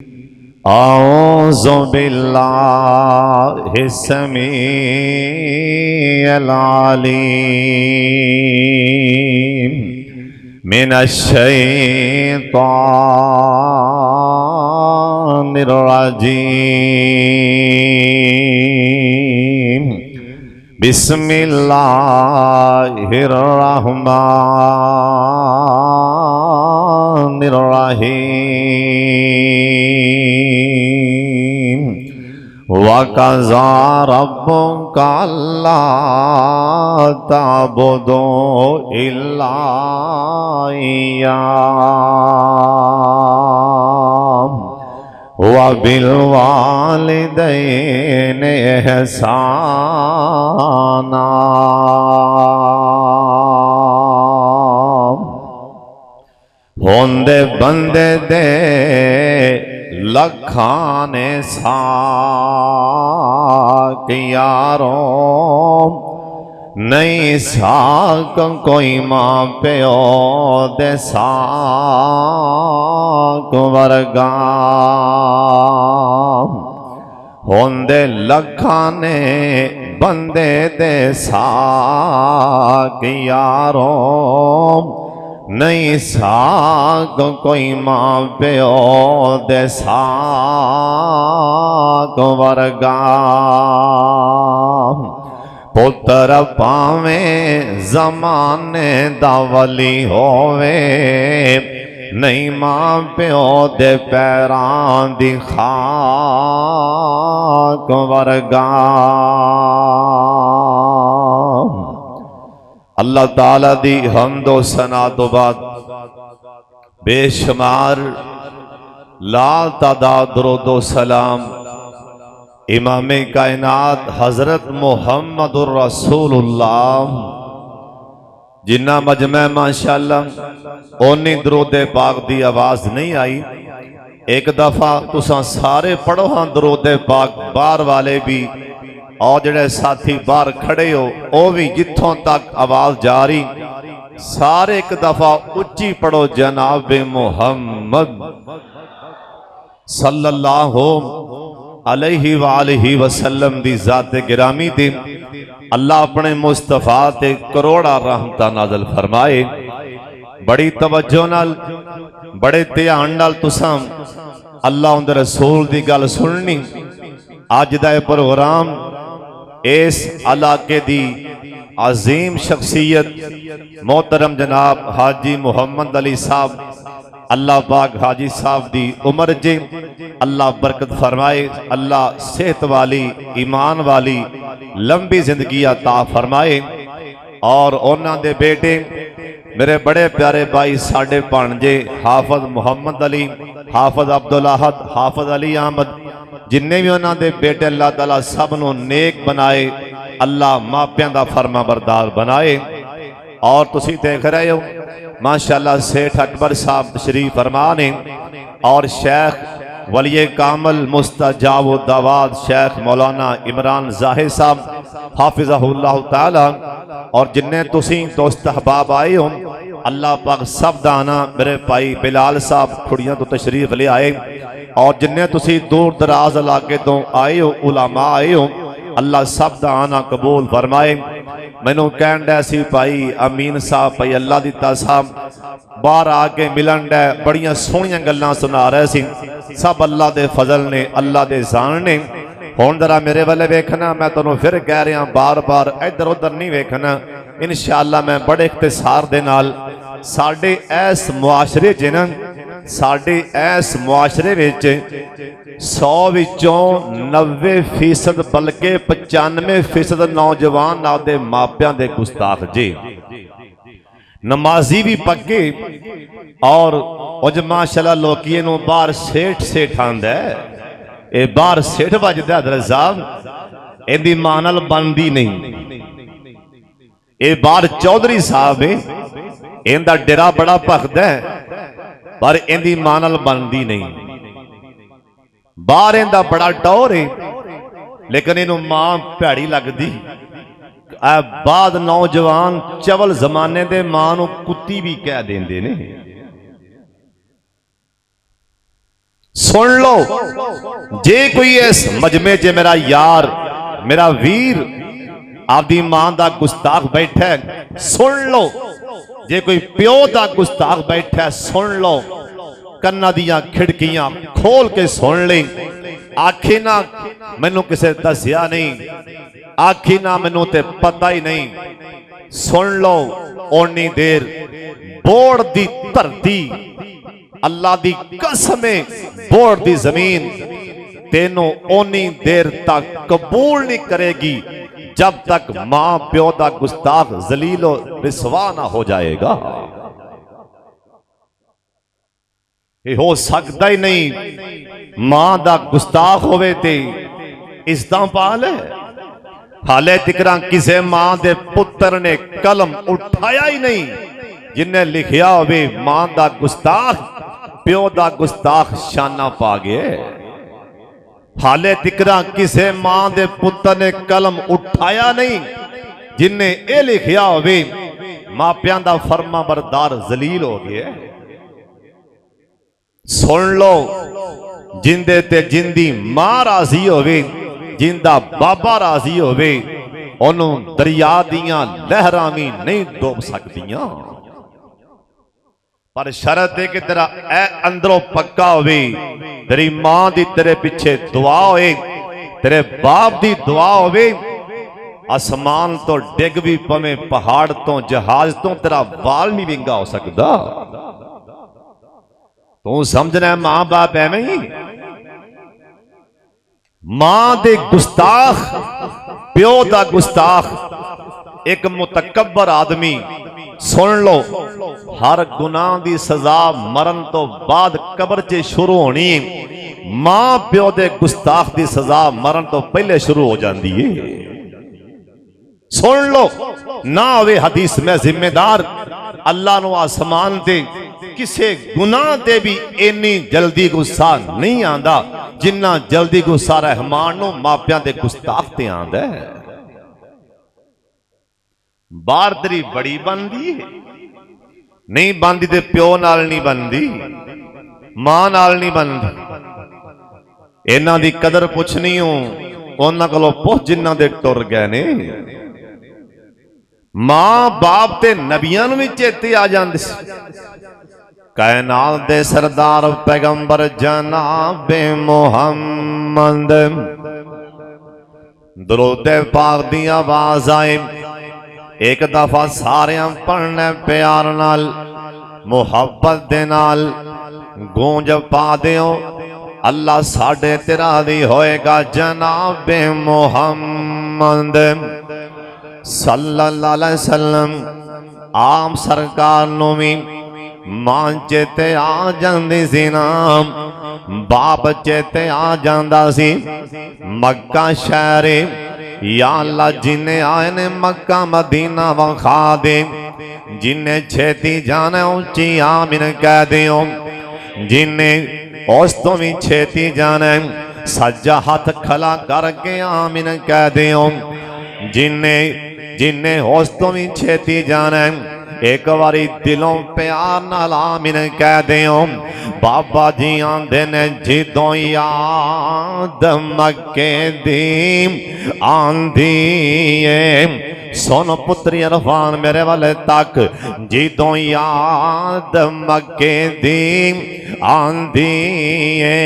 औज़ु बिल्लाहि समीअल अलीम मिनश्शैतानिर रजीम। बिस्मिल्लाहिर रहमानिर रहीम। वक़ज़ा रब्बुका अल्ला ताबुदू इल्ला इय्याहु व बिल वालिदैनि इहसाना। होंदे बंदे दे लखां ने साक यारों, नहीं साक कोई मां प्यो दे साक वर्गा। होंदे लखां ने बंदे दे साक यारों, नहीं साक कोई मां प्यो दे साक वर्गा। पुत्र पावें ज़माने दा वली होवे, नहीं मां प्यो दे पैरां दी खाक वर्गा। अल्लाह ताला दी हम्दो सना तो बाद बेशुमार ला तादाद दरूदो सलाम इमामे कायनात हजरत मुहम्मदुर रसूलुल्लाह जिन्ना मजमा माशाअल्लाह ओनी दरूदे पाक दी आवाज नहीं आई। एक दफा तुसा सारे पढ़ो हाँ दरूदे पाक, बाहर वाले भी और जेड़े साथी बाहर खड़े हो वो भी जिथों तक आवाज जा रही सारे एक दफा उच्ची पढ़ो जनाब मुहम्मद सल्लल्लाहु अलैहि वालिहि वसल्लम दी जाते गिरामी दी अल्लाह अपने मुस्तफा ते करोड़ा रहमतां नाज़िल फरमाए। बड़ी तवज्जो नाल बड़े ध्यान नाल तुसां अल्लाह उंदे रसूल दी गल सुननी। अज दा प्रोग्राम इस इलाके दी अजीम शख्सियत मोहतरम जनाब हाजी मुहम्मद अली साहब, अल्लाह पाक हाजी साहब दी उम्र जे अल्लाह बरकत फरमाए, अल्लाह सेहत वाली ईमान वाली लंबी जिंदगी अता फरमाए। और उन्हां दे बेटे मेरे बड़े प्यारे भाई साडे भाणजे हाफिज मुहम्मद अली, हाफिज अब्दुल अहद, हाफिज अली अहमद, जिन्ने भी उन्हां दे बेटे अल्लाह ताला सब नूं नेक बनाए, अल्लाह मापियां दा फरमा बरदार बनाए। और तुसी देख रहे हो माशाअल्लाह सेठ अकबर साहब तशरीफ फरमा ने और शेख वलिये कामल मुस्तजाब दावाद शेख मौलाना इमरान जाहिर साहब हाफिज़हुल्लाह ताला और जिन्ने तुसी दोस्त अहबाब आए हो अल्लाह पाक सब दाना मेरे भाई बिलाल साहब खुड़ियां तो तशरीफ ले आए और जिन्ने तुसी दूर दराज इलाके तो आए हो उलामा आए हो अल्लाह सब दाना कबूल फरमाए। मैनू कहन डै सी भाई अमीन साहब भाई अल्लाह दिता साहब बाहर आके मिलन डै बड़ियां सोहनियां गल्लां सुना रहे सी। सब अल्लाह दे फजल ने अल्लाह दे जान ने। हुण जरा मेरे वाले वेखना, मैं तुहानू फिर कह रहा बार बार इधर उधर नहीं वेखना। इंशाअल्लाह मैं बड़े इख्तिसार दे नाल साडे इस मुआशरे च ना साडे इस मुआशरे विच 100 विचों 90% बल्कि 95% नौजवान आपदे मापियां दे गुस्ताख जी, नमाजी भी पक्के और माशाअल्लाह लोकी नूं बाहर सेठ सेठ आंदा है। ये बाहर सेठ बजदा हज़रत साहब, इहदी मां नाल बनदी नहीं। ये बाहर चौधरी साहब है, इहदा डेरा बड़ा भखदा है पर इहदी मां नाल बनदी नहीं। बाहर इहदा बड़ा टौर है लेकिन इनू मां भैड़ी लगदी। बाद नौजवान चवल जमाने दे मां नू कुत्ती भी कह देंदे ने। सुन लो, जे कोई इस मजमे च मेरा यार मेरा वीर आपदी मां दा गुस्ताख बैठा है, सुन लो। जे कोई प्यो दा गुस्ताख बैठा है, सुन लो। कन्ना दियां खिड़कियां खोल के सुन ले। आखी ना मैनू किसे दसिया नहीं, आखी ना मैनू ते पता ही नहीं। सुन लो, ओनी देर बोड़ दी धरती अल्लाह दी कसमे बोड़ दी जमीन तेनों ओनी देर तक कबूल नहीं करेगी जब तक मां प्यो दा गुस्ताख जलीलो रिसवा ना हो जाएगा। ये हो सकता ही नहीं मां दा गुस्ताख होवे ते इज्जतां पा ले। हाले तिकरा किसे मां दे पुत्र ने कलम उठाया ही नहीं जिन्हें लिखिया होवे मां दा गुस्ताख प्यो दा गुस्ताख शाना पा गए। हाले तिकरा किसे मां दे पुत्र ने कलम उठाया नहीं जिन्हें ये लिखिया होवे मापियां दा फर्मा बरदार जलील हो गया। सुन लो, जिंदे ते जिंदी मां राजी होवे, जिंदा बाबा राजी होवे, ओनू दरिया दियां लहरां भी नहीं डूब सकदियां। पर शरत है कि तेरा ऐ अंदरों पक्का होवे, तेरी मां दी तेरे पीछे दुआ होए, तेरे बाप दी दुआ होवे। आसमान तो डिग भी पवे, पहाड़ तो जहाज तो तेरा वाल नहीं विंगा हो सकता। तू समझना मां बाप एवें ही मां दे गुस्ताख प्यो दा गुस्ताख एक मुतकब्बर आदमी। सुन लो, हर गुनाह दी सजा मरण तो बाद कब्र च शुरू होनी, मां प्यो दे गुस्ताख दी सजा मरण तो पहले शुरू हो जाती है। सुन लो, ना होवे हदीस में जिम्मेदार अल्लाह नु आसमान दे किसे गुनाह ते भी इन्नी जल्दी गुस्सा नहीं आंदा जिन्ना जल्दी गुस्सा रहमान नु मापियां दे गुस्ताख ते आंदा है। बार तेरी बड़ी बनदी है, नहीं बनदी ते प्यो नाल नहीं बनदी, मां नाल नहीं बनदी। इन्हां दी कदर पुछनी हो उन्हां कोलों पुछ जिन्हां दे टुर गए ने। मां बाप ते नबियां नूं भी चेते आ जांदे सी। कायनात दे सरदार पैगंबर जनाबे मुहम्मद दरूद पाक दी आवाज आए, एक दफा सारे पढ़ने प्यार नाल मुहब्बत दे नाल गूंज पा दियो। अल्लाह साडे तेरा दी होएगा जनाबे मुहम्मद सल्लल्लाहु अलैहि वसल्लम। आम सरकार नूं भी मां चेते आ जांदी सी ना, बाप चेते आ जांदा सी। मक्का शहरे या अल्लाह जिन्हें आए ने मक्का मदीना वखा दे, जिन्हें छेती जाना उच्ची आमीन कह दियो, जिन्हें उस तो भी छेती जाना सज्जा हाथ खला करके आमीन कह दियो, जिन्हें उस तो भी छेती जाना एक बारी दिलों प्यार नाल आमीन कह दियो। बाबा जी आंदे ने जिदों याद मक्के दी आंदी है। सुन पुत्री इरफान मेरे वाले तक, जिदों याद मक्के दी आंदी है,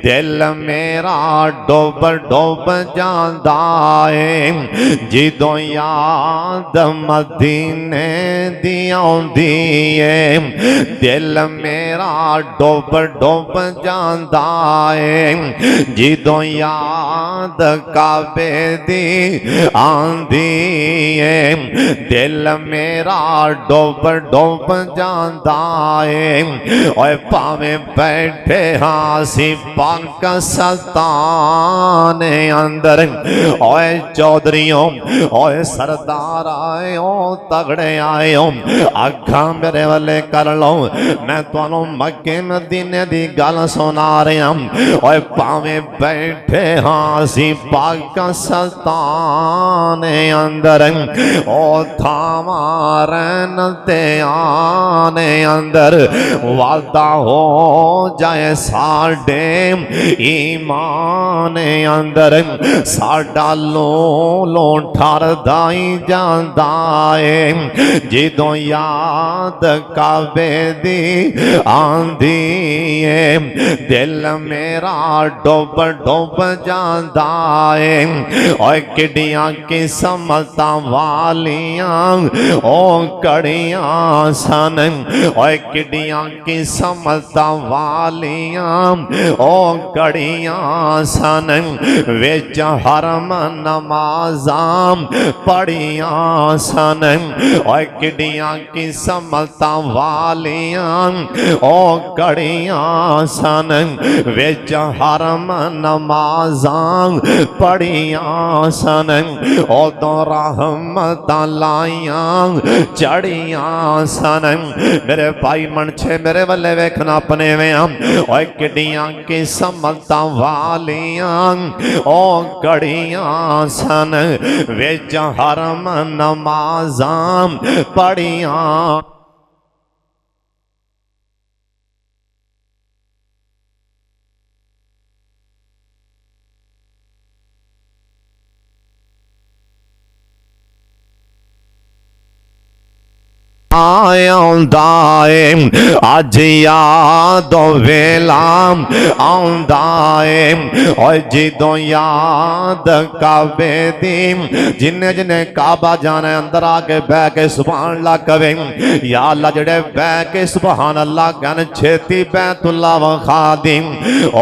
दिल मेरा डुब डुब जांदा है। जिदों याद मदीने दी आंदी है, दिल मेरा डुब डुब जांदा है। जिदों याद काबे दी आंदी है, दिल मेरा डुब डुब जांदा है। ओए भावें बैठे हासी पाकिस्तान अंदर, ओए चौधरियों ओए सरदार आए हो तगड़े आए हो, अखा मेरे वाले कर लो, मैं तुहानू मक्के मदीने दी गल सुना रहा। ओए भावें बैठे हासी पाकिस्तान अंदर, ओ थामारन ते आने अंदर वादा हो जाए साडे ईमान अंदर साडा लो ठरदा ही जांदा है जिदों याद काबे दी आंदी है दिल मेरा डुब डुब जांदा है ओए किडियां किस्मतां वालियां ओ कड़ियां सन ओए किडियां किस्मतां वालियां ओ कड़ियां सन विच हरम नमाज़ां पढ़ियां सन ओए किडियां किस्मतां वालियां ओ कड़ियां सन विच हरम नमाज़ां पढ़ियां सन उदों रहमतां लाइयां चढ़ियां सन मेरे भाई मनछे मेरे वल्ले वेखना अपने में ओए किडियां किस्मतां वालियां ओ कड़ियां सन विच हरम नमाज़ां पढ़ियां आउंदा है अज याद वेला आउंदा है और जिदों याद काबे दी जिन्ने जिन्ने काबा जाना अंदर आके बह के सुभान अल्लाह कवे या अल्लाह जेड़े बह के सुभान अल्लाह कहन छेती बैतुल्लाह वखा दी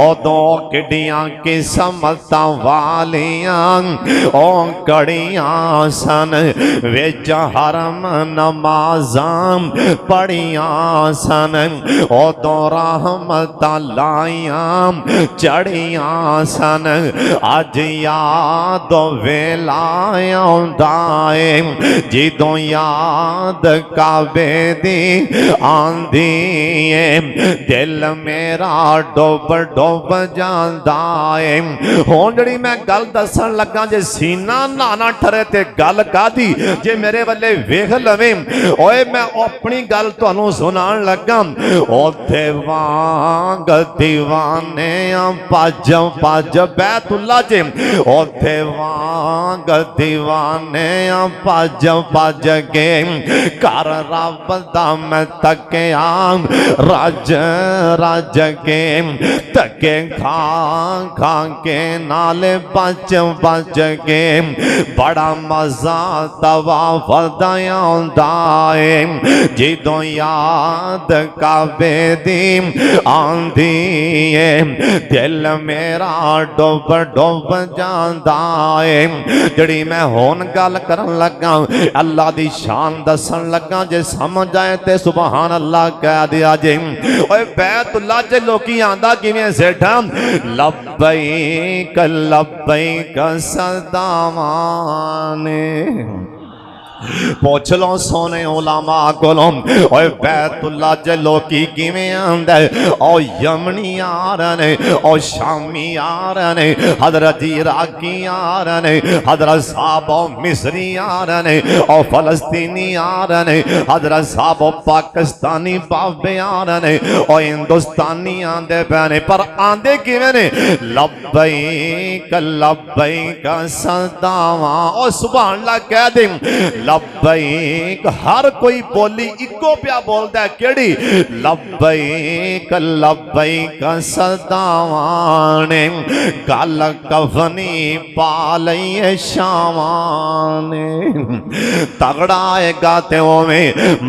उदों किडियां किस्मतां वालियां ओ कड़ियां सन विच हरम नमाज़ पढ़ियां सन उदों रहमतां लाइयां चढ़ियां सन अज याद वेला आउंदा है जिदों याद काबे दी आंदी है दिल मेरा डुब डुब जांदा है हुण जिहड़ी मैं गल दसन लगा जे सीना नाना ठरे ते गल कादी जे मेरे वल्ले वेख लवे ओए मैं अपनी गल तुहानू सुनान लगा ओथे वांग दीवाने भज भज बैतुल्ला च ओथे वांग दीवाने भज भज के घर रब दा मैं तकिया रज रज के तके खा खा के नाले बच बच के बड़ा मजा तवाफ दा आउंदा जिदों याद काबे दी आंदी है दिल मेरा डुब डुब जांदा है जड़ी मैं हुण गल करन लगा अल्लाह दी शान दसन लगा जे समझ आए ते सुभान अल्लाह कह दिया जे ओए बैतुल्लाह च लोकी आंदा किवें सेठा लब्बैक लब्बैक सदावाने पूछ लो सोने उलामा कोलों ओए बैतुल्लाह च लोकी किवें आंदा ओ यमनी आ रहे ने ओ शामी आ रहे ने हजरत इराकी आ रहे ने हजरत साहब मिस्री आ रहे ने ओ फलस्तीनी आ रहे ने हजरत साहब पाकिस्तानी बाबे आ रहे ने ओ हिंदुस्तानी आंदे पैने पर आंदे किवें ने लब्बैक लब्बैक सदावा ओ सुभान अल्लाह कह दे लब्बैक हर कोई बोली इको पिया बोलता है केड़ी लब्बैक लब्बैक सदावाने गल कफनी पा लईए शावाने तगड़ा आएगा ते होवे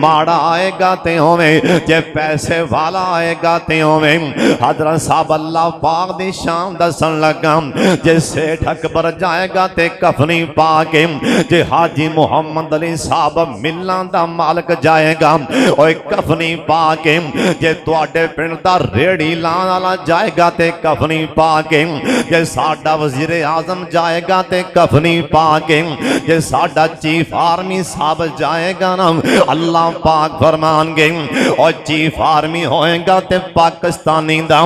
माड़ा आएगा ते होवे जे पैसे वाला आएगा ते होवे हजरत साहब अल्लाह पाक दी शान दसन लगा जे सेठ अकबर जाएगा ते कफनी पा के जे हाजी मुहम्मद अली साहब मिलना दा मालक जाएगा ओए कफनी पा के जे तुहाडे पिंड दा रेड़ी लाण वाला जाएगा ते कफनी पा के जे साडा वजीर आजम जाएगा ते कफनी पा के, जे साडा चीफ आर्मी साहब जाएगा ना अल्लाह पाक फरमानगे और चीफ आर्मी होएगा ते पाकिस्तानी दा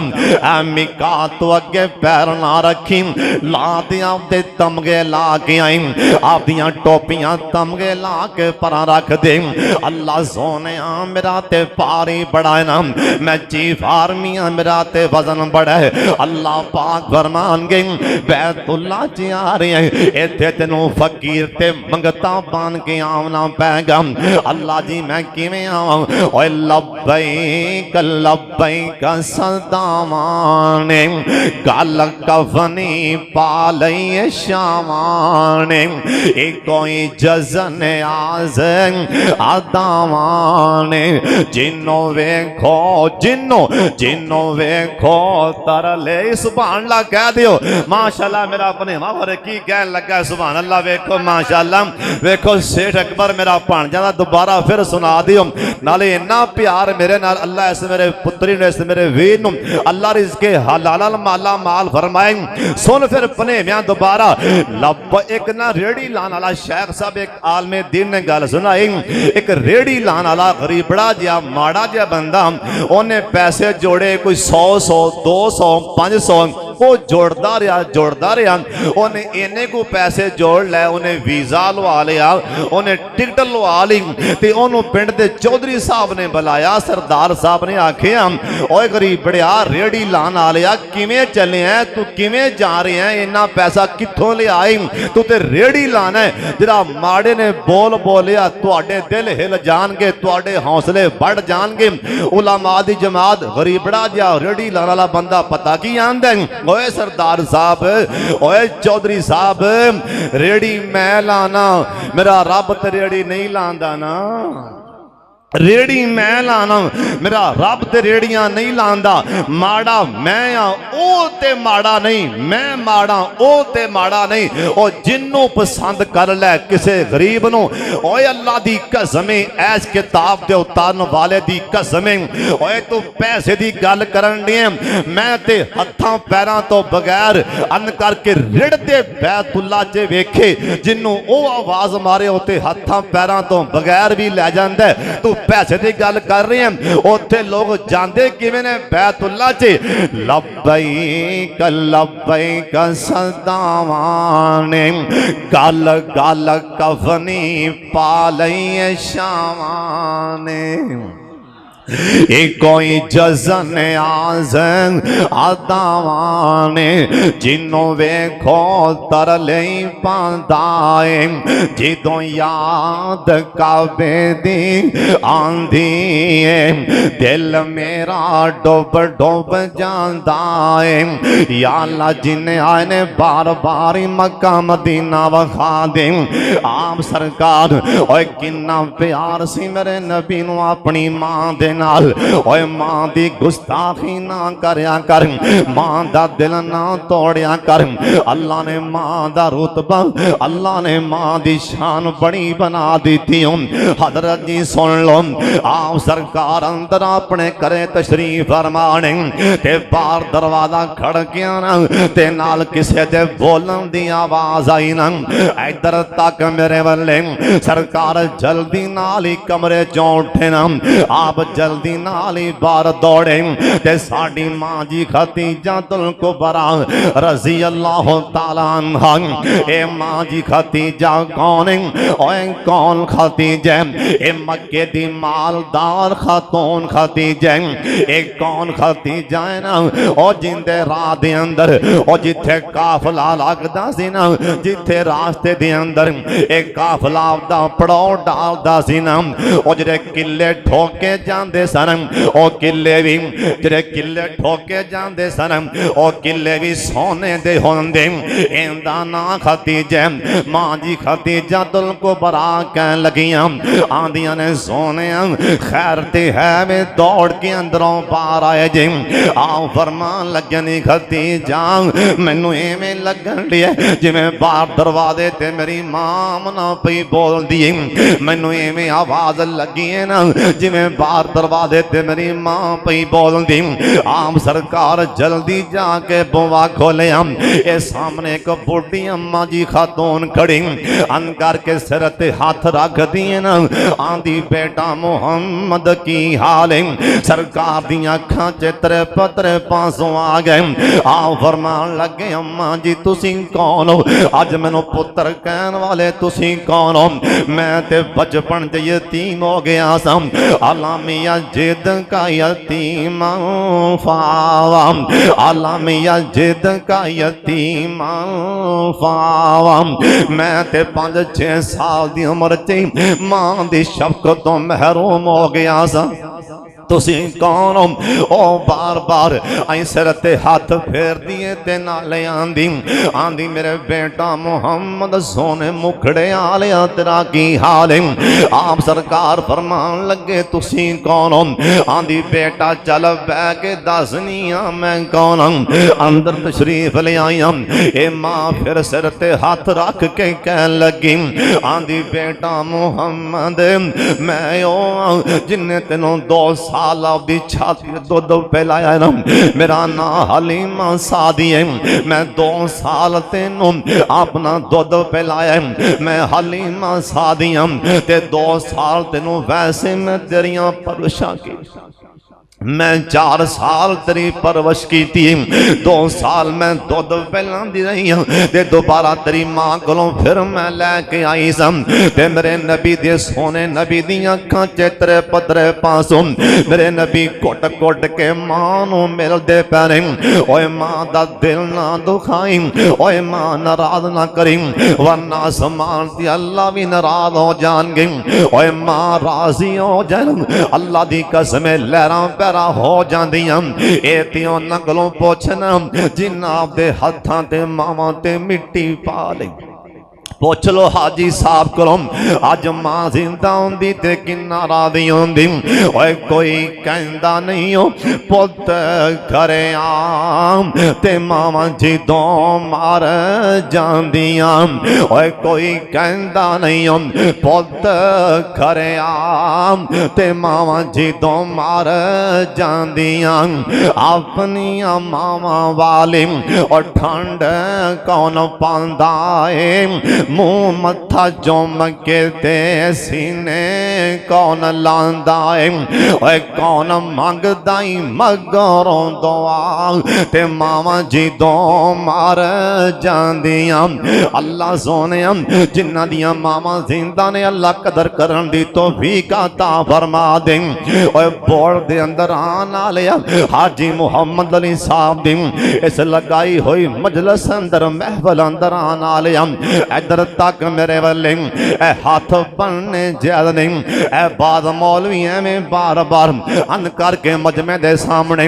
मिका तो अगे पैर ना रखी, ला दिया दे तमगे ला के आई, आपदियां टोपियां तमगे ला के परा रख दे। अल्लाह सोने मेरा ते पारी बड़ा है ना, मैं चीफ आर्मी मेरा ते वजन बड़ा है। अल्लाह पाक फरमान गए बैतुल्ला च आ रहे हैं, इत्थे तेनों फकीर ते मंगता बन के आना पैगा। अल्लाह जी मैं किवें आवां? ओए लब्बैक लब्बैक सदावाने गल कफनी पा लई शावाने, एक कोई जज़न आज़ आदावाने, जिन्नो वेखो जिन्नो जिन्नो वेखो तरले। सुभान अल्लाह कह दियो माशाअल्लाह। मेरा अपने मावर की कह लगा सुभान अल्लाह। वेखो माशाअल्लाह, वेखो सेठ अकबर मेरा भांजा दा दोबारा फिर सुना दियो, नाले इन्ना प्यार मेरे नाल अल्लाह इस मेरे पुत्री ने इस मेरे वीर नूं अल्लाह रिज़्क़े हलाल माला माल फरमाए। सुन फिर भनेवियां दोबारा लब। एक ना रेड़ी लाने वाला शेख साहब एक आलमे दीन ने गल सुनाई, एक रेड़ी लाने वाला गरीबड़ा जिहा माड़ा जिहा बंदा, उन्हें पैसे जोड़े कोई 100 200 500 वो जोड़ता रहा, उन्हें इन्ने को पैसे जोड़ लै, उन्हें वीज़ा लवा लिया, उन्हें टिकट लवा ली, तो उन्होंने पिंड के चौधरी साहब ने बुलाया। सरदार साहब ने आखिया ओए गरीब बड़िया रेड़ी लान आ लिया, किवें चले हैं तू, किवें जा रहे हैं, इन्ना पैसा कित्थों ले आई, तू तो रेड़ी लाना है। जरा माड़े ने बोल बोलिया तुहाडे दिल हिल जाणगे, तुहाडे हौसले बढ़ जाणगे। उलमा दी जमात गरीबड़ा जिहा रेड़ी लाने वाला बंदा पता की आंदा, ओए सरदार साहब ओए चौधरी साहब रेड़ी मैं लाना, मेरा रब ते रेड़ी नहीं लांदा ना, रेड़ी मैं लाना, मेरा रब ते रेड़ियां नहीं लांदा। माड़ा मैं आ ओ ते माड़ा नहीं, मैं माड़ा ओ ते माड़ा नहीं। ओ जिन्नों पसंद कर लै किसे गरीब नो, ओए अल्लाह दी कसमें ऐस किताब दे उतारन वाले दी कसमें, ओए तू पैसे दी गल करन दी, मैं ते हत्थां पैरां तो बगैर अन करके रिड़दे बैतुल्ला च वेखे, जिन्नों ओ आवाज मारे उते हत्थां पैरां तो बगैर भी लै जांदा। तू पैसे की गल कर रहे हैं, उत्थे लोग जाते किवें ने बैतुल्ला च, लब्बैक लब्बैक सदावाने गल गल कफनी पा लई शावाने, एक कोई जज़न आज़ आदावाने, जिन्नो वेखो तरले पांदाए, जिदों याद काबे दी आंदी है, दिल मेरा डुब डुब जांदा है। या अल्लाह जिन्ने आए ने बार बार मक्का मदीना वखा दे, आप सरकार ओए किन्ना प्यार सी मेरे नबी नूं अपनी मां दे नाल। ओए मां दी गुस्ताखी ना करया कर, मां दा दिल ना तोड़िया कर। अल्लाह ने मां दा रुतबा, अल्लाह ने मां दी शान बड़ी बना दी थी। हजरत जी सुन लो, आप सरकार अंदर अपने करे तशरीफ फरमाने, ते बाहर दरवाजा खड़किया ना, ते नाल किसे दे बोलन दी आवाज आई ना, इधर तक मेरे वाले। सरकार जल्दी नाल ही कमरे चों उठे ना, आप जल्दी नाल ही बाहर दौड़े, ते साडी मां जी खतीजातुल कुबरा रज़ी अल्लाह तआला अन्हा, ए मां जी खतीजा कौन है? ओए कौन खतीजा? ए मक्के दी मालदार खातून खतीजा। ए कौन खतीजा है ना, ओ जिंदे राह दे अंदर ओ जिथे काफला लगदा सी ना, जिथे रास्ते दे अंदर एक काफला दा पड़ाव डालदा सी ना, ओ जेड़े किले ठोके जांदे सन, ओ किले भी जेड़े किले ठोके जांदे सन, ओ किले भी सोने दे होंदे। इंदा ना खतीजा, मां जी खतीजा तुल को बरा कह लगियां, आंदियां ने सोने खैर ते है वे, दौड़ के अंदरों बाहर आए जे। आओ फरमान लगे नी खतीजा, मैनू इवें लगन दिया जिवें बाहर दरवाजे ते मेरी मां ना पई बोलदी, मैनू इवें आवाज लगी है ना जिवें बाहर दरवाजे ते मेरी मां पई बोलदी। आम सरकार जल्दी जाके बुआ खोलिया। ए सामने एक बुढ़ी अम्मा जी खातून खड़ी अन करके सिर ते हाथ रख दिए ना, आंदी बेटा मुहम्मद की हाल है। सरकार दी अखां च त्रे पत्रे पासों आ गए। आ फरमान लगे अम्मा जी तुसी कौन हो? अज मैनू पुत्र कहन वाले तुसी कौन हो? मैं ते बचपन च यतीम हो गया सम, आलामिया जिद का यतीम फावा, आलामिया जिद का यतीम फावा। मैं ते 5-6 साल दी उम्र च मां दी शफकत तो महरूम हो गया सा। तुसी कौन हो? ओ बार बार आई सिर ते हाथ फेर दिए ते नाले आंदी आंदी मेरे बेटा मुहम्मद सोने मुखड़े आलिया तेरा की हाल है? आप सरकार फरमान लगे तुसी कौन हो? आंदी बेटा चल बह के दसनी मैं कौन हूं। अंदर तशरीफ ले आई हम। ए मां फिर सिर ते हाथ रख के कह लगी आंदी बेटा मुहम्मद मैं ओ जिन्ने तेनों 2 साल दी छाती दुध पिलाया ना, मेरा ना हलीमा सादी है। मैं 2 साल तेनों अपना दुध पिलाया, मैं हलीमा सादी हूं ते 2 साल तेनों वैसे मैं तेरिया परवरिशां की। मैं 4 साल तेरी परवश की थी। 2 साल मैं दुध पिलांदी रही हूं ते दोबारा तेरी मां कोलों फिर मैं लैके आई सम ते मेरे नबी दे सोने नबी दी अखां च त्रे पत्रे पासों मेरे नबी घुट घुट के मां नूं मिलदे पैने। ओए मां दा दिल ना दुखाई, ओए मां नाराज ना करी वरना आसमान ते अल्लाह भी नाराज हो जाणगे। ओए मां राजी हो जान अल्लाह दी कसम लहरां हो जांदियां। एतियों नगलों पुछना जिन्ना दे हत्थां ते मावां ते मिट्टी पा ली। पुछ लो हाजी साहब को अज मां जिंदा होंदी ते किन्ना राजी होंदी। ओए कोई कहंदा नहीं हो पुत घरे आम ते मावां जिदों मार जांदियां। ओए कोई कहंदा नहीं हो पुत घरे आम ते मावां जिदों मार जांदियां। अपनियां मावां वाली और ठंड कौन पांदा है, मुंह मत्था जोम के ते सीने कौन लांदा है। ओए कौन मंगदा ही मगरों दुआ ते मावां जिदों मार जांदियां। अल्लाह सोने जिन्हां दियां मावां जिंदा ने अल्लाह कदर करन दी तौफीक अता फरमा दे। ओए बोर्ड दे अंदर आन वाले हाजी मुहम्मद अली साहब दी इस लगाई हुई मजलिस अंदर महफिल अंदर आन वाले इधर तक मेरे वाले ए हाथ बनने ज्यादा नहीं। ए बाद मौलवी में बार बार अन करके मजमे दे सामने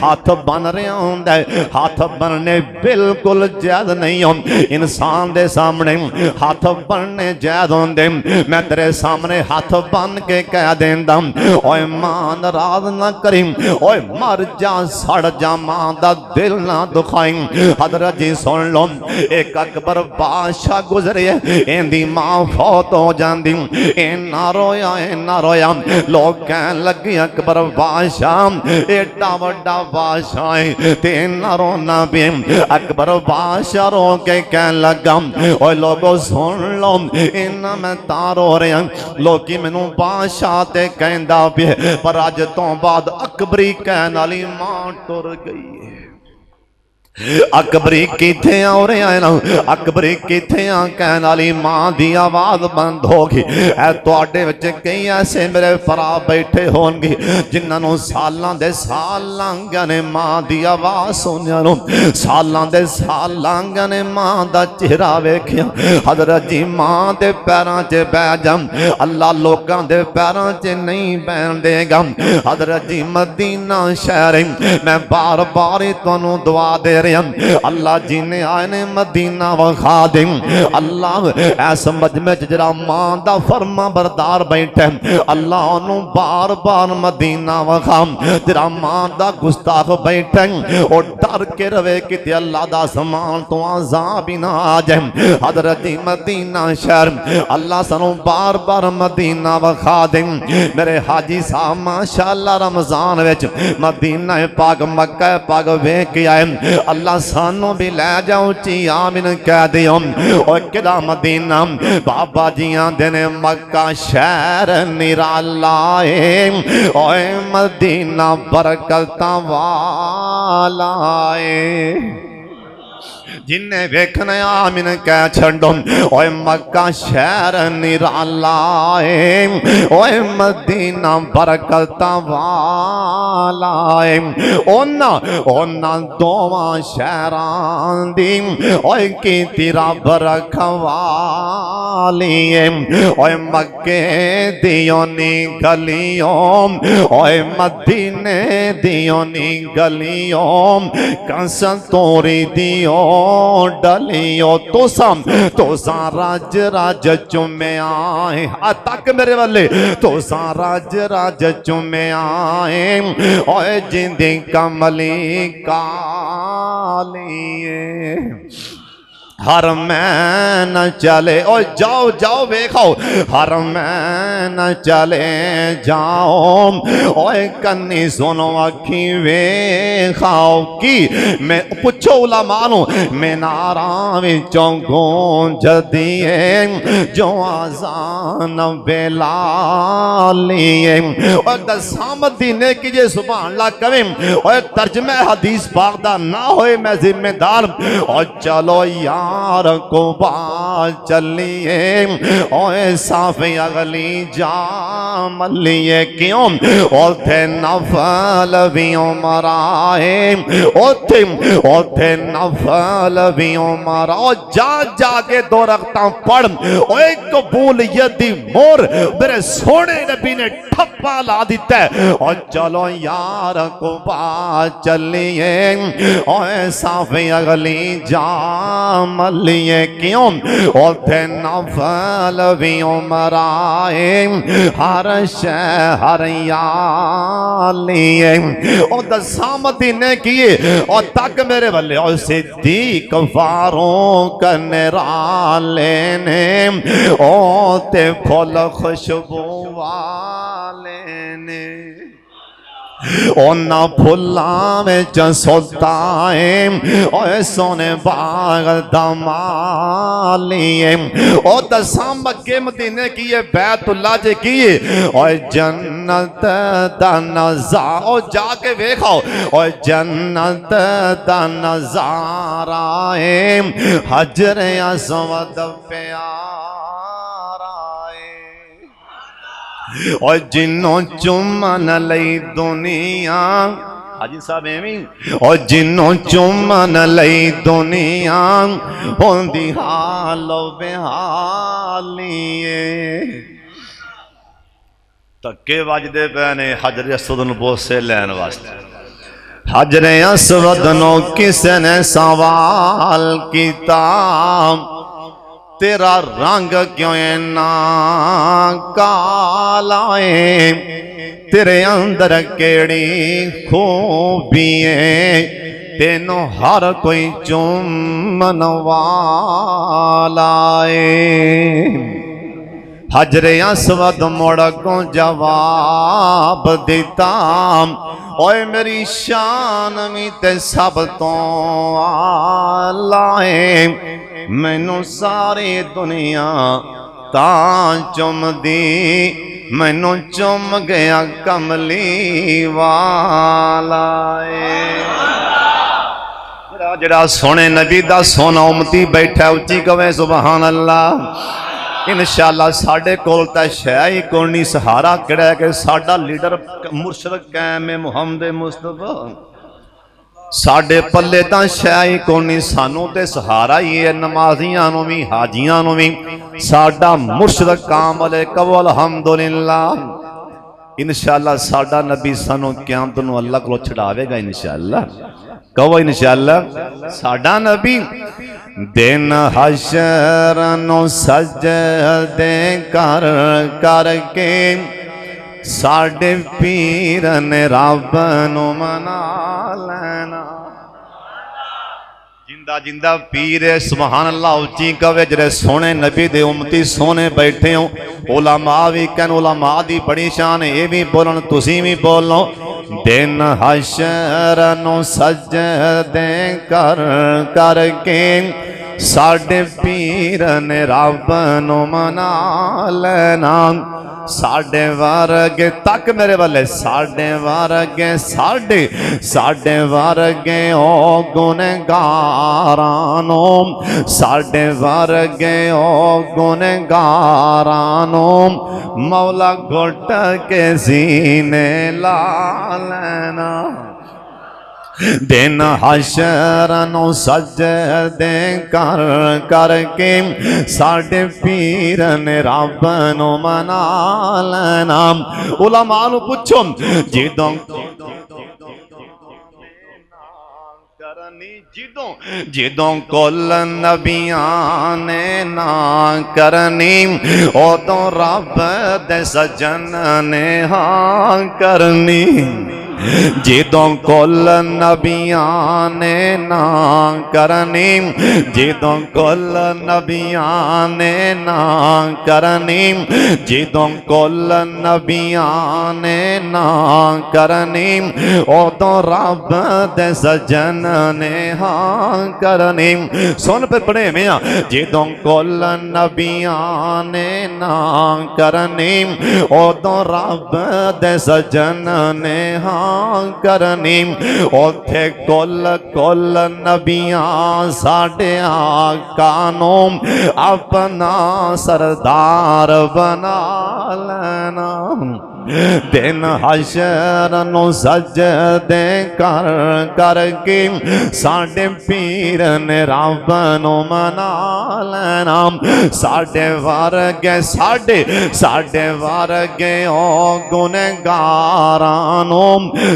हाथ बन रहा होंदा है। हाथ बनने बिल्कुल ज्यादा नहीं हो। इंसान दे सामने हाथ बनने ज्यादा होंदे। मैं तेरे सामने हाथ बन के कह देंदा ओए मां नाराज ना करी, ओए मर जा सड़ जा, मां दा दिल ना दुखाई। हजरत जी सुन लो एक अकबर बादशाह गुजरे इंदी मां फौत हो जाती। इन्ना रोया लोग कह लगे अकबर बादशाह एडा वड्डा बादशाह है ते इन्ना रोना पे। अकबर बादशाह रो के कह लगा ओए लोगो सुन लो इन्ना मैं तां रो रहा लोकी मैनू बादशाह ते कहंदा पे, पर अज तो बाद अकबरी कहने वाली मां टुर गई है। अकबरी किथे आ रहा है ना, अकबरी किथे आ कहने वाली मां की आवाज बंद होगी। तुहाडे विच कई ऐसे मेरे भरा बैठे होंगे जिन्होंने सालां दे साल लंघ गए ने मां की आवाज सुनिया, सालां दे साल लंघ गए ने मां का चेहरा वेखिया। हजरत जी मां के पैरों च बह जा, अल्लाह लोगों के पैरों च नहीं बहन देगा। हजरत जी मदीना शहर मैं बार बार ही तुहानू दुआ दे तेरे अल्लाह जिन्हें आए ने मदीना वखा दे। अल्लाह ऐस मजमे च जरा मां दा फरमा बरदार बैठे अल्लाह ओनू बार बार मदीना वखा। जरा मां दा गुस्ताख बैठे और डर के रवे कि अल्लाह दा समान तो अज़ाब ही ना आ जाए। हजरत मदीना शहर अल्लाह सानू बार बार मदीना वखा दे। मेरे हाजी साहब माशाअल्लाह रमजान विच मदीना पाक मक्का पाक वेख के आए। अल्लाह सानू भी लै जाओ ची आमीन कह दियो। और किदा मदीना बाबा जी आंदे ने मक्का शहर निराला है ओए मदीना बरकतां वाला है। जिन्हें वेखना आमीन कह छो। ओए मक्का शहर निराला है ओए मदीना बरकतां वाला है। ओना दोवां शहरां दी ओए कीती रब रखवाली है। ओए मक्के दियों नी गलियों ओए मदीने दियों नी गलियों कंसतोरी दियों डलियो तोसा राज राज चुमे आए तक मेरे वाले तोसा राज राज चुमे आए ओए जिंदी कमली कालिए। हर मैं न चले ओ जाओ जाओ वेखो हर मैं न चले जाओ ओए कन्नी सुनो अखी वेखाओ की मैं पुछो उलमानो मैं नारा विचों गूंज दिए जो आज़ान बेलालिए। और दसां मदीने की जे सुभान अल्लाह कवे और तर्जमे हदीस पाक दा ना होए मैं जिम्मेदार। और चलो यार को बात चलिए ओए साफे अगली जामलिए क्यों ओथे नफल भी मराए ओथे नफल भी मरा। जा जाके दो रखता पढ़ ओए कबूलियत दी मोर मेरे सोने नबी ने ठप्पा ला दिता है। और चलो यार को बात चलिए ओए साफे अगली जामलिए क्यों ओथे नफल भी मराए हर शहर यालिए। और दसां मदीने किए और तक मेरे बल्ले और सिद्दीक फारूक निराले ने ओ ते फुल खुशबू वाले ने ओना फुल्लां विच सुल्ताए ओए सोने बाग दमालिए। ओ दसां मक्के मदीने किए बैतुल्ला जे किए ओए जन्नत दा नज़ारा ओ जाके वेखो ओए जन्नत दा नज़ारा है हजरे अस्वद प्यारा और जिन्हों चुमन लई दुनिया हाजी साहब एवं और जिन्हों चुमन लई दुनिया होंदी हालो बेहालिए। धक्के वजदे पे ने हजरे अस्वद नूं बोसे लैन वास्ते। हजरे अस्वद नूं किसे ने सवाल कीता तेरा रंग क्यों ना काला है तेरे अंदर केड़ी खूबी है तेनों हर कोई चुमन वाला है। हजरे अस्वद मुड़ को जवाब दिता ओए मेरी शान भी ते सब तो आला है मैनू सारी दुनिया तां चुमदी मैनू चुम गया कमली वाला जड़ा सोने नबी दा सोना उम्मती बैठा उच्ची कवे सुभान अल्लाह। इंशाअल्लाह साडे कोल तां शै ही कोई नहीं सहारा किहड़ा है कि साडा लीडर मुर्शद कायम मुहम्मद मुस्तफा साडे पल्ले तां शै ही कोई नहीं सानू ते सहारा ही है नमाजियां नूं भी हाजियां नूं भी साडा मुर्शद कामल कबूल अल्हम्दुलिल्लाह। इंशाअल्लाह साडा नबी सानू क़यामत नूं अल्लाह कोलों छड़ावेगा इंशाअल्लाह। कहो इंशाअल्लाह साडा नबी दिन हशर नु सजदे कर करके साडे पीर ने रब नु मना लेना। जिंदा जिंदा पीर है सुभान अल्लाह उच्ची कवे जरे सोने नबी दे उम्मती सोने बैठे हो। उलमा भी कहन उलमा दी बड़ी शान ये भी बोलन तुसी भी बोलो। दिन हशर नु सजदे कर करके साडे पीर ने रब नु मना लेना। साडे वारगे तक मेरे वाले साडे वारगे साडे वारगे ओ गुनहगारानो साडे वारगे ओ गुनहगारानो मौला घुट के सीने ला लेना। दिन हशर नु सजदे कर करके साडे पीर ने रब नु मना लेना। उलमा नु पुछो जिदों जिदों कुल नबियां ने ना करनी उदों रब दे सजन ने हाँ करनी। जिदों कुल नबियां ने ना करनी जिदों कुल नबियां ने ना करनी जिदों कुल नबियां ने ना करनी उदों रब दे सजन ने हाँ करनी। सुन फिर पढ़े में जिदों कुल नबियां ने ना करनी उदों रब दे सजन ने हाँ करनी। उथे कुल कुल नबियां साडे आका नू अपना सरदार बना लेना। दिन हशर नु सजदे कर करके साडे पीर ने रब नु मना लेना। साडे वारगे साडे वारगे ओ गुनहगारानो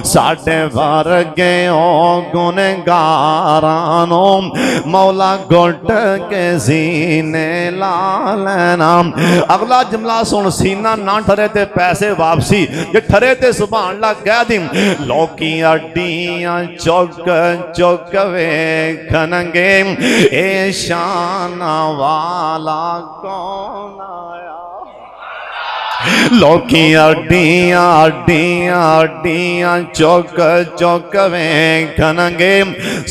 साडे वारगे ओ गुनहगारानो मौला घुट के सीने ला लेना। अगला जुमला सुन सीना ना ठरे ते पैसे वापसी जे ठरे ते सुभान अल्लाह कह दी। लौकी अड्डियां चुक चुक वेखनगे ए शान वाला कौन आया। लौकी अड्डियां अड्डियां अड्डियां चुक चुक वेखनगे।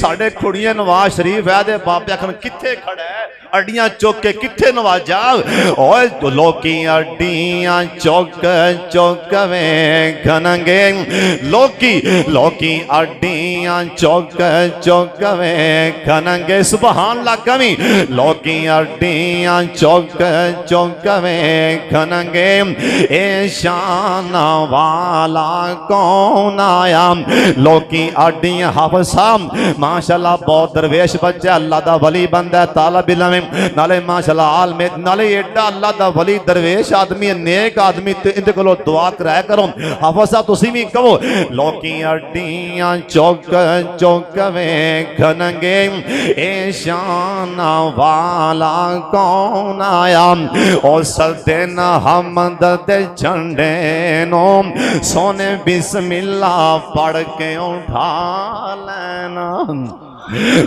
साडे कुड़िए नवाज शरीफ है दे बापे आखन किथे खड़ा है अड्डियां चुक के किथे नवाजा। ओए लौकी अड्डियां चुक चुक वेखनगे लौकी लौकी अड्डियां चुक चुक वेखनगे। सुभान अल्लाह कवी लौकी अड्डियां चुक चुक वेखनगे ए शान वाला कौन आया। लौकी अड्डियां हाफिज़ साहब माशाअल्लाह बहुत दरवेश बच्चा अल्लाह दा वली बंदा है तालब इल्म नाले माशाअल्लाह आलम नाले एडा अल्लाह दा वली दरवेश आदमी नेक आदमी ते इहदे कोलों दुआ कराया करो। हाफिज़ साहब तुसीं भी कहो लौकी अड्डियां चुक चुक वेखनगे ए शान वाला कौन आया। उस दिन हमद दे झंडे नो सोने बिस्मिल्लाह पढ़ के उठा लेना।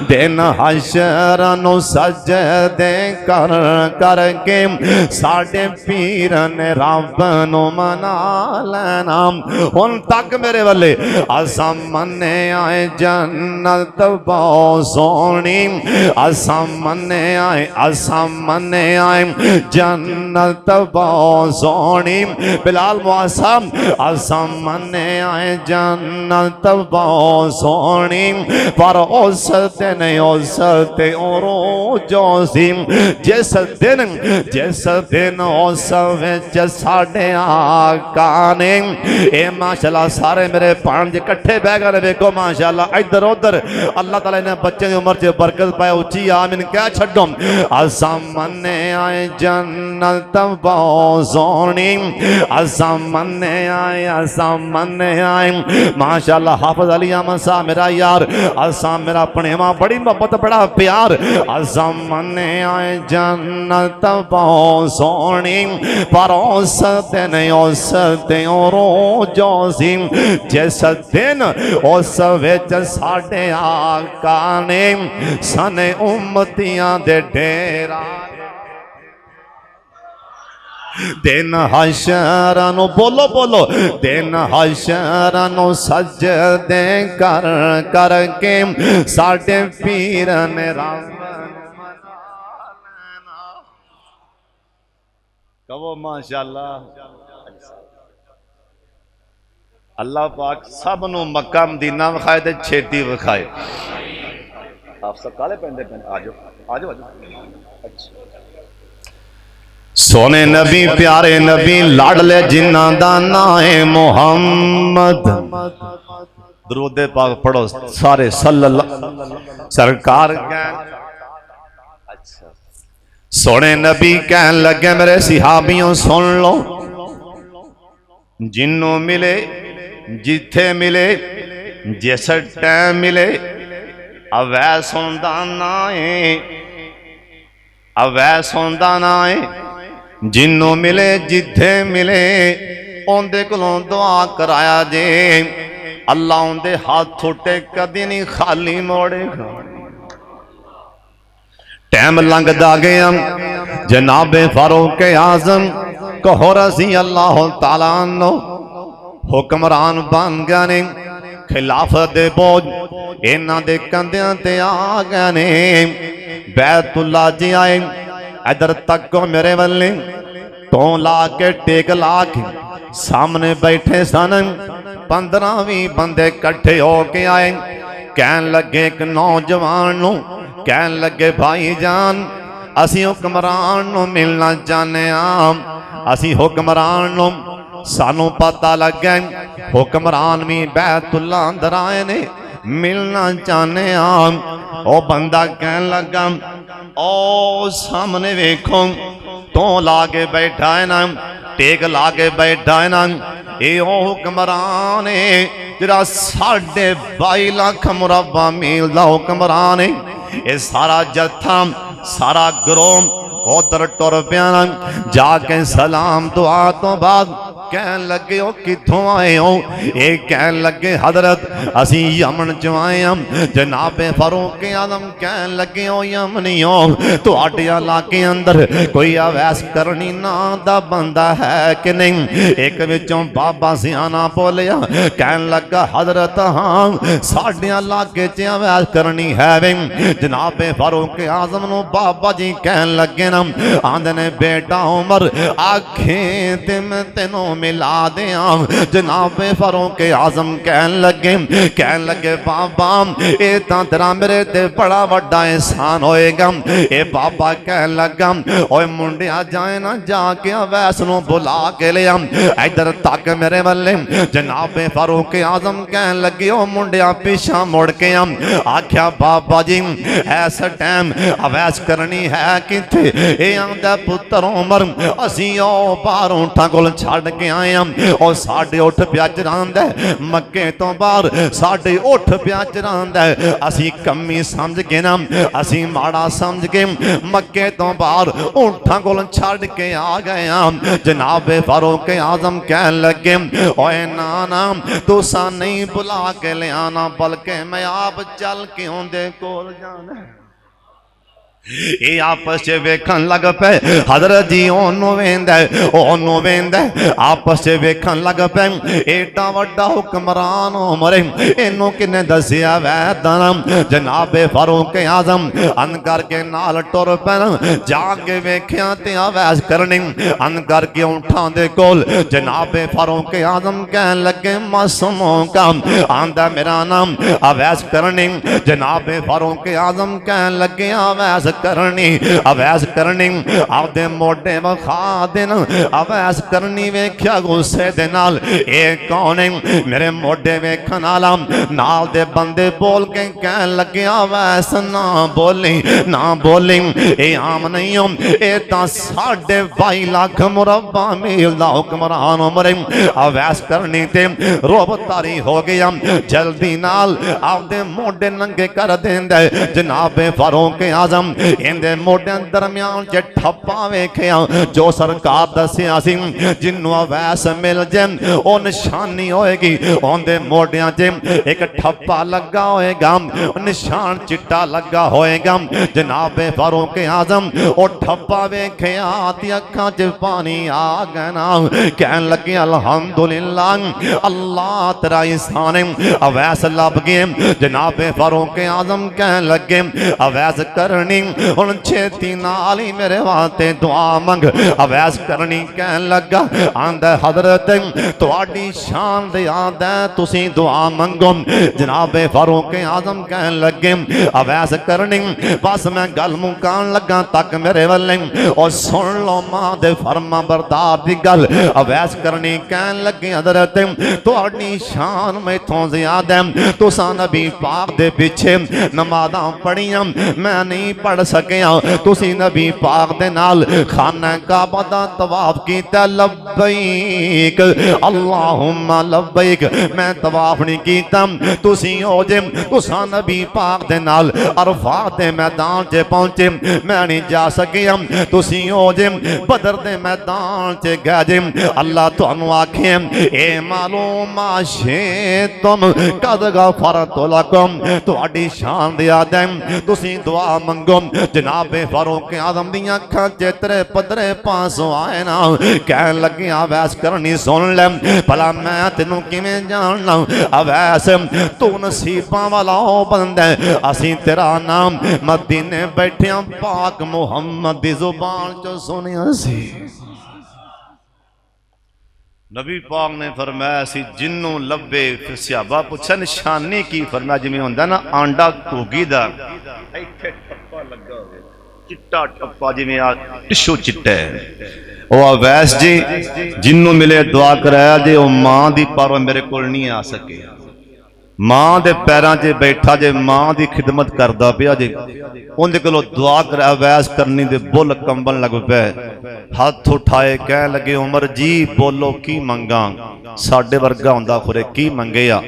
दिन हशर नु सजदे कर करके साडे पीर ने रब नु मना लेना। हुण तक मेरे वाले असां मन्ने आए जन्नत बहुत सोहनी असां मन्ने आए जन्नत बहुत सोहनी। बिलाल मुआसा असां मन्ने आए जन्नत बहुत सोहनी पर उस दिन उस ते रोजो सी जिस दिन उस विच साडे आका ने ए माशाअल्लाह सारे मेरे पांच इकट्ठे बह गए देखो माशाअल्लाह इधर उधर अल्लाह ताला ने बच्चे की उम्र च बरकत पाए उची आमीन क्या छड्डो असा मन्ने आए जन्नत बहुत सोहनी असा मन्ने आए माशाअल्लाह हाफिज अली अहमद साहब मेरा यार असा मेरा पनेवा बड़ी मोहब्बत बड़ा प्यार असा मन्ने आए जन्नत बहुत सोहनी पर उस दिन रोजो सी जिस दिन उस विच साडे आका ने सने उम्मतियां दे डेरा दिन हशर नु बोलो बोलो दिन हशर नु सजदे कर करके साडे पीर ने कहो माशाअल्लाह अल्लाह पाक सब नु मक्का मदीना विखाए ते छेती विखाए आप सब काले पेंदे आ जाओ अच्छा सोने नबी प्यारे नबी लाडले जिन्ना दा नाम है मोहम्मद दरूद पाक पढ़ो सारे सल्लल्लाहु सरकार अच्छा सोने नबी कहन लगे मेरे सिहाबियों सुन लो जिन्नों मिले जिथे मिले जिस टाइम मिले अवैस होंदा ना है जिन्नों मिले जिथे मिले उनके कोलों दुआ कराया जे अल्लाह उनके हाथ छोटे कदी नहीं खाली मोड़ेगा टाइम लंघदा गया जनाबे फारूक आजम कहो रसी अल्लाह ताला नो हुक्मरान बन गए ने खिलाफत दे बोझ इन्हां दे कंधियां ते आ गए ने बैतुल्ला जी आए इधर तक को मेरे वाले तो ला के टेक ला के सामने बैठे सन 15-20 बंदे इकट्ठे होके आए कहन लगे एक नौजवान नु कहन लगे भाई जान असी हुक्मरान नु मिलना चाहने असी हुक्मरान नु सानू पता लगे हुक्मरान भी बैतुल्ला अंदर आए ने मिलना चाहने ओ बंदा कहन लगा ओ सामने वेखो तो लाके बैठा है ना टेक लाके बैठा है ना ये हुक्मरान है जरा 22.5 लाख मुरब्बा मील का हुक्मरान है ये सारा जत्था सारा ग्रोह उधर टुर पिया जाके सलाम दुआ तो बाद कहन लगे हो किथों आए हो ये कहन लगे हजरत असी यमन च आए हम जनाबे फारूक आजम कहन लगे हो यमनी हो तुहाडे इलाके अंदर कोई अवैस करनी ना दा बंदा है कि नहीं एक विचों बाबा सियाना बोलिया कहन लगा हजरत हाँ साडे इलाके च अवैस करनी है वे जनाबे फारूक आजम नु बाबा जी कहन लगे ना आंदे ने बेटा उमर आखें ते मैं तेनों मिला दे जनाबे फारूक आजम कहन लगे बाबा ये तां तेरा मेरे ते बड़ा बड़ा एहसान होएगा ये बाबा कहन लगा ओए मुंडिया जाए ना जाके अवैस नूं बुला के ले इधर तक मेरे वाले जनाबे फारूक आजम कहन लगे ओ मुंडिया पीछा मुड़ के आख्या बाबा जी ऐस टाइम अवैस करनी है किथे ये आंदा पुत्र उमर असी ओ बाहर ऊंटां कोल छड़ के आए और साढ़े उठ पिया चरांदा मक्के तो बाहर साढ़े उठ पिया चरांदा असी कमी समझ के ना असी माड़ा समझ के मक्के तो बाहर ऊंटां कोल छड़ के आ गए जनाबे फारूक आजम कहन लगे ओए ना तुसा नहीं बुला के ले आना बल्कि मैं आप चल के उनके कोल जाना ये आपस च वेखन लग पे। हजरत जी ओनू वेंदा आपस च वेखन लग पे। एडा वड्डा हुक्मरान उमर इनू किने दसिया वै दरम जनाबे फारूक आजम अन करके नाल टुर पैन। जाके वेख्या ते अवैस करनी अन करके ऊंठां दे कोल जनाबे फारूक आजम कहन लगे मासूमों का आंदा मेरा नाम अवैस करनी। जनाबे फारूक आजम कहन लगे अवैस करनी अवैस करनी आपदे मोढे वखा देन। अवैस करनी वेख्या गुस्से दे नाल ए कौन है मेरे मोढे वेखन आला नाल दे बंदे बोल के कहन लगे अवैस ना बोली ए आम नहीं हो ए तां 22.5 लाख मुरब्बा मील दा हुक्मरान उमर। अवैस करनी ते रोब तारी हो गया जल्दी नाल आपदे मोढे नंगे कर देंदा जनाबे फारूक आजम इंदे मोढे दरम्यान च ठप्पा वेख्या जो सरकार दसिया सी जिन्नू अवैस मिल जाए ओ निशानी होएगी। उनके मोढियां च एक ठप्पा लगा होएगा निशान चिट्टा लगा होएगा। जनाबे फारूक आजम ओ ठप्पा वेख्या ते अखां च पानी आ गया ना कहन लगे अल्हम्दुलिल्लाह अल्लाह तेरा इंसान अवैस लब गए। जनाबे फारूक आजम कहन लगे अवैस करनी हुण छेती नाल ही मेरे वास्ते दुआ मंग। अवैस करनी कहन लगा आंदा हजरत तुहाडी शान दे आंदा तुसी दुआ मंगो। जनाबे फारूक आजम कहन लगे अवैस करनी बस मैं गल मुकान लगा तक मेरे वाले और सुन लो मां दे फरमा बरदार दी गल। अवैस करनी कहन लगे हजरत तुहाडी शान मैथों ज्यादा तुसां नबी पाक दे पीछे नमाज़ां पढ़ियां मैं नहीं पढ़ सकिया। तुसी नबी पाक दे नाल खाना काबा दा तवाफ कीता लब्बैक अल्लाहुम्मा लब्बैक मैं तवाफ नहीं कीता। तुसी हो जे तुसा नबी पाक दे नाल अरफात दे मैदान च पहुंचे मैं नहीं जा सकिया। तुसी हो जे बदर दे मैदान च गए जे अल्लाह तुहानू आखे ए मालूम आशे तुम कद गफरतु लकुम तुहाडी शान दे आदे तुसी दुआ मंगो। जनाबे फारूक आजम दी अखां च तेरे पदरे पासों आए ना कहन लगे अवैस करनी सुन ले भला मैं तेनू किवें जानना। अवैस तू नसीबां वाला हो बंदा असीं तेरा नाम मदीने बैठिया पाक मुहम्मद दी जुबान चो सुनिया सी। नबी पाक ने फरमाया सी जिन्नू लब्बे फिर सहाबा पूछा निशानी की फरमाया जिवें हुंदा ना आंडा घोगी दा इत्थे ठप्पा लगा होवे चिट्टा ठप्पा जिवें आ टिशू चिट्टा है ओ अवैस जी जिन्नू मिले दुआ कराया जे ओ मां दी पर मेरे कोल नहीं आ सके। मां दे पैरां 'च बैठा जे मां दी खिदमत करदा पिया जे उहदे कोलों दुआ कर अवैस करनी दे बुल कंबन लग पे हाथ उठाए कह लगे उमर जी बोलो की मंगा साडे वर्गा हुंदा खुरे की मंगे आ।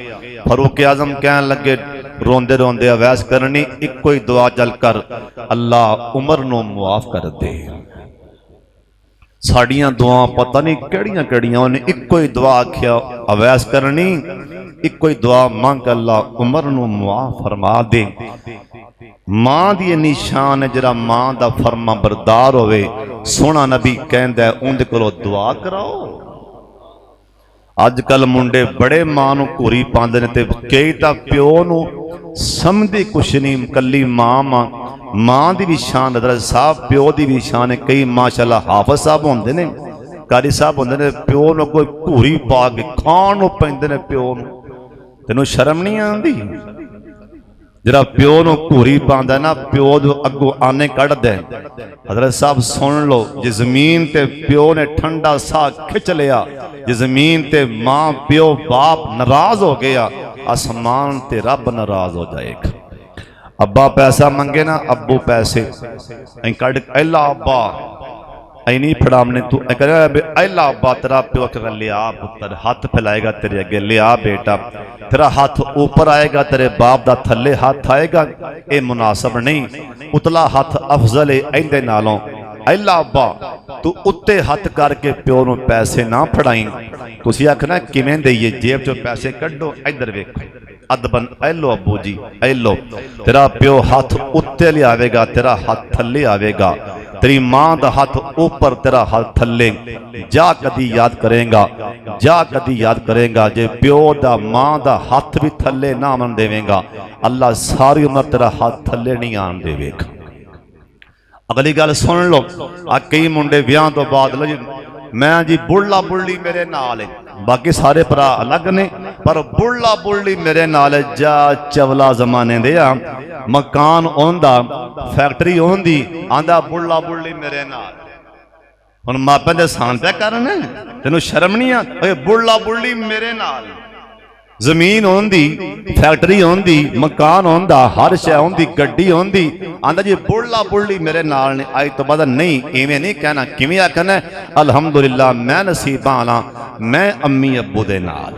फारूक आजम कहन लगे रोंदे रोंदे अवैस करनी इको ही दुआ चल कर अल्लाह उमर नू मुआफ कर दे। साड़ियां दुआ पता नहीं केड़ियां केड़ियां उन्हें इको ही दुआ आख्या अवैस करनी इको ही दुआ मंग अल्लाह उमर नू मुआफ फरमा दे। मां दी निशान है जरा मां दा फरमा बरदार होवे सोना नबी कहंदा उहदे कोलों दुआ कराओ। अजकल मुंडे बड़े मां नू घूरी पांदे ने ते कई तां प्यो नू समझदी कुछ नहीं कल्ली मां मां दी भी शान हज़रत साहब प्यो दी भी शान है। कई माशाअल्लाह हाफिज साहब होंदे ने कारी साहब होंदे ने प्यो नू कोई घूरी पा के खाण नू पैंदे ने प्यो नू तेनू शर्म नहीं आंदी। जरा प्यो नू घूरी पांदा ना प्यो दो अगों आने कढ़ दे। हज़रत साहब सुन लो जे जमीन ते प्यो ने ठंडा साह खिंच लिया जे जमीन ते मां प्यो बाप नाराज हो गया आसमान ते रब नाराज हो जाएगा। अब्बा पैसा मंगे ना अब्बू पैसे कड़ एला अब्बा ऐ नहीं फड़ामने तू एला अब्बा तेरा प्यो कर लिया पुत्र हाथ फैलाएगा तेरे अगे लिया बेटा तेरा हाथ ऊपर आएगा तेरे बाप दा थले हाथ आएगा ये मुनासब नहीं उतला हाथ अफजल है नालों एला अब्बा तू उत्ते हाथ करके प्यो नू पैसे ना फड़ाई। तुसी आखना किवें दईए जेब चो पैसे कड्डो इधर वेखो अदबन ऐ लो अबू जी ऐ लो। तेरा प्यो हाथ उत्ते लियावेगा, तेरा हाथ थल्ले आवेगा। तेरी मां दा हाथ ऊपर, तेरा हाथ थल्ले। जा कदी याद करेगा, जा कदी याद करेगा, जे प्यो दा मां दा हाथ भी थल्ले ना आन देवेगा, अल्लाह सारी उम्र तेरा हाथ थल्ले नहीं आन देवेगा। अगली गल सुन लो, आ कई मुंडे विआह तो बाद लो जी मैं जी बुढ़ला बुढ़ी मेरे नाल है, बाकी सारे भरा अलग ने, पर बुढ़ला बुढ़ी मेरे नाल है। जा चवला जमाने दे आ, मकान ओंदा, फैक्ट्री ओंदी, आंदा बुढ़ला बुढ़ी मेरे नाल। हुण मापे दे सान पे करन, तेनू शर्म नहीं आ? बुढ़ला बुढ़ी मेरे नाल, जमीन होंदी, फैक्ट्री होंदी, मकान होंदा, हर शै होंदी, गड्डी होंदी, आंदा जी बुढ़ला बुढ़ी मेरे नाल ने। अज तो बाद नहीं, इवें नहीं कहना। किवें आखना? अलहमदुलिल्लाह मैं नसीबां वाला, मैं अम्मी अब्बू दे नाल।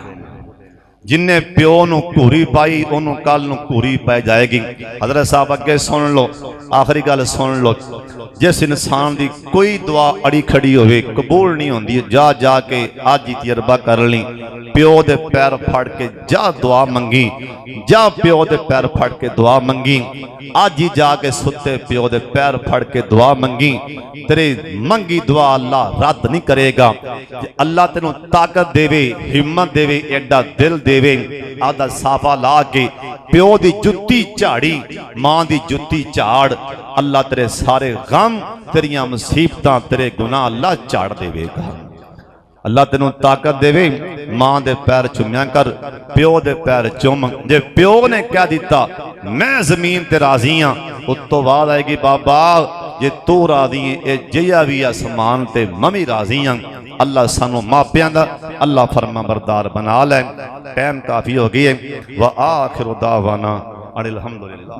जिन्ने प्यो नूं घूरी पाई उन्होंने कल नूं घूरी पाई जाएगी। हज़रत साहब अगे सुन लो, आखिरी गल सुन लो। जिस इंसान की कोई दुआ अड़ी खड़ी होवे कबूल नहीं होंदी, जा जाके अज ही तजर्बा कर ली। प्यो दे पैर फड़ के जा दुआ मंगी, जा प्यो दे पैर फड़ के दुआ मंगी। अज ही जाके सुते प्यो दे पैर फड़ के दुआ मंगी, तेरे मंगी दुआ अल्लाह रद्द नहीं करेगा। अल्लाह तेनू ताकत देवे, हिम्मत देवे, एडा दिल देवे, आदा साफा ला के प्यो दी जुत्ती झाड़ी, मां दी जुत्ती झाड़, अल्लाह तेरे सारे गम, तेरियां मुसीबतां, तेरे गुनाह अल्लाह झाड़ देवेगा। अल्लाह तेनू ताकत देवे, मां दे पैर चुम्या कर, प्यो दे पैर चुम। जे प्यो ने कह दिता मैं जमीन ते राजी हाँ, उस तो बाद आएगी बाबा जे तू राजी है, ये जिया भी आसमान ते ममी राजी हाँ। अल्लाह सानू मापियां दा अल्लाह फरमा बरदार बना लै। टाइम काफ़ी हो गई है। व आखिर दावाना अनिल हम्दुलिल्लाह।